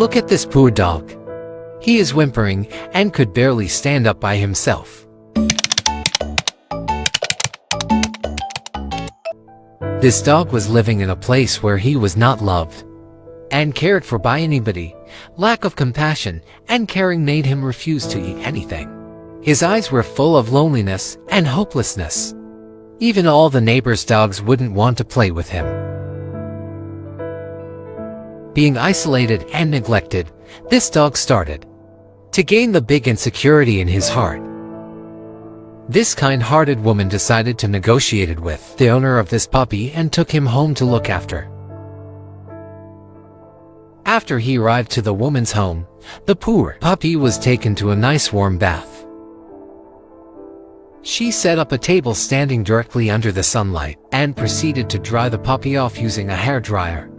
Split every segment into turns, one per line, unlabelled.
Look at this poor dog. He is whimpering and could barely stand up by himself. This dog was living in a place where he was not loved and cared for by anybody. Lack of compassion and caring made him refuse to eat anything. His eyes were full of loneliness and hopelessness. Even all the neighbors' dogs wouldn't want to play with him. Being isolated and neglected, this dog started to gain the big insecurity in his heart. This kind-hearted woman decided to negotiate with the owner of this puppy and took him home to look after. After he arrived to the woman's home, the poor puppy was taken to a nice warm bath. She set up a table standing directly under the sunlight and proceeded to dry the puppy off using a hairdryer.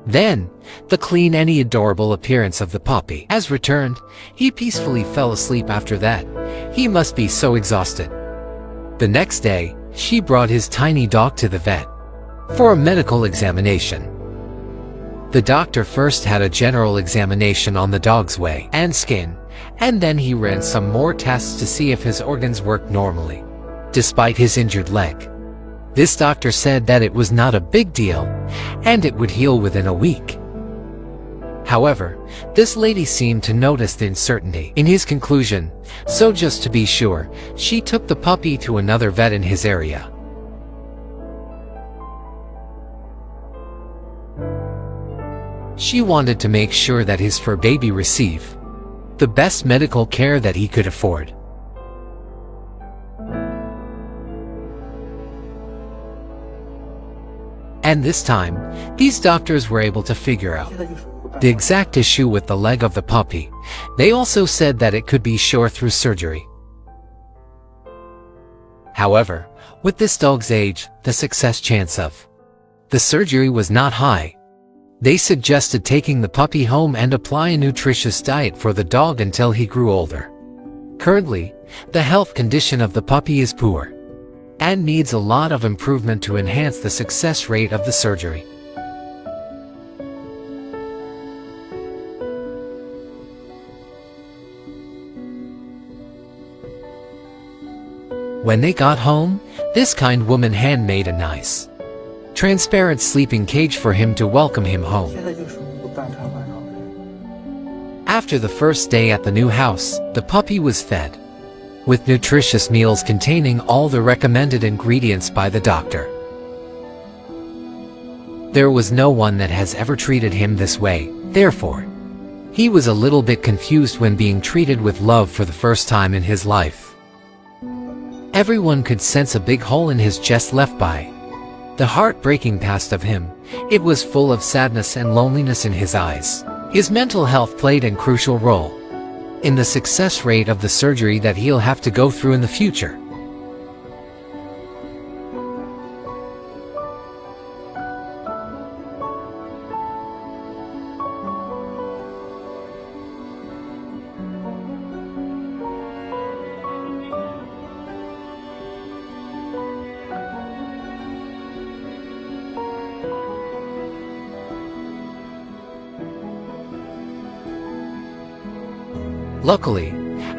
Then, the clean and adorable appearance of the puppy has returned. He peacefully fell asleep after that. He must be so exhausted. The next day, she brought his tiny dog to the vet for a medical examination. The doctor first had a general examination on the dog's weight and skin, and then he ran some more tests to see if his organs worked normally, despite his injured leg. This doctor said that it was not a big deal, and it would heal within a week. However, this lady seemed to notice the uncertainty in his conclusion, so just to be sure, she took the puppy to another vet in his area. She wanted to make sure that his fur baby received the best medical care that he could afford. And this time, these doctors were able to figure out the exact issue with the leg of the puppy. They also said that it could be cured through surgery. However, with this dog's age, the success chance of the surgery was not high. They suggested taking the puppy home and apply a nutritious diet for the dog until he grew older. Currently, the health condition of the puppy is poor and needs a lot of improvement to enhance the success rate of the surgery. When they got home, this kind woman handmade a nice, transparent sleeping cage for him to welcome him home. After the first day at the new house, the puppy was fed with nutritious meals containing all the recommended ingredients by the doctor. There was no one that has ever treated him this way, therefore, he was a little bit confused when being treated with love for the first time in his life. Everyone could sense a big hole in his chest left by the heartbreaking past of him. It was full of sadness and loneliness in his eyes. His mental health played a crucial role in the success rate of the surgery that he'll have to go through in the future. Luckily,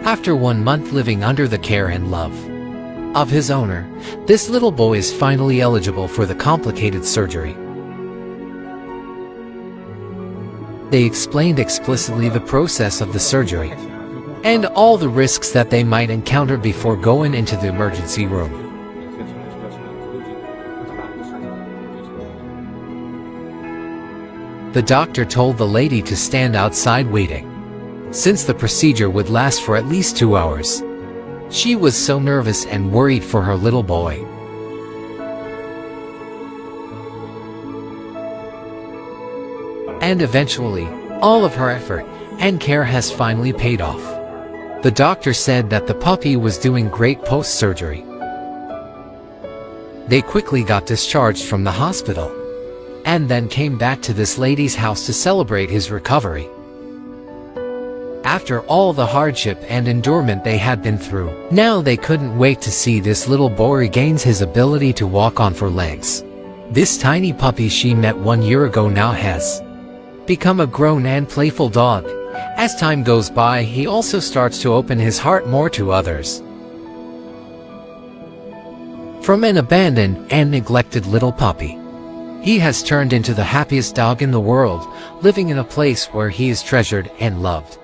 after 1 month living under the care and love of his owner, this little boy is finally eligible for the complicated surgery. They explained explicitly the process of the surgery and all the risks that they might encounter before going into the emergency room. The doctor told the lady to stand outside waiting, since the procedure would last for at least 2 hours. She was so nervous and worried for her little boy. And eventually, all of her effort and care has finally paid off. The doctor said that the puppy was doing great post-surgery. They quickly got discharged from the hospital and then came back to this lady's house to celebrate his recovery. After all the hardship and endurement they had been through, now they couldn't wait to see this little boy regains his ability to walk on 4 legs. This tiny puppy she met 1 year ago now has become a grown and playful dog. As time goes by, he also starts to open his heart more to others. From an abandoned and neglected little puppy, he has turned into the happiest dog in the world, living in a place where he is treasured and loved.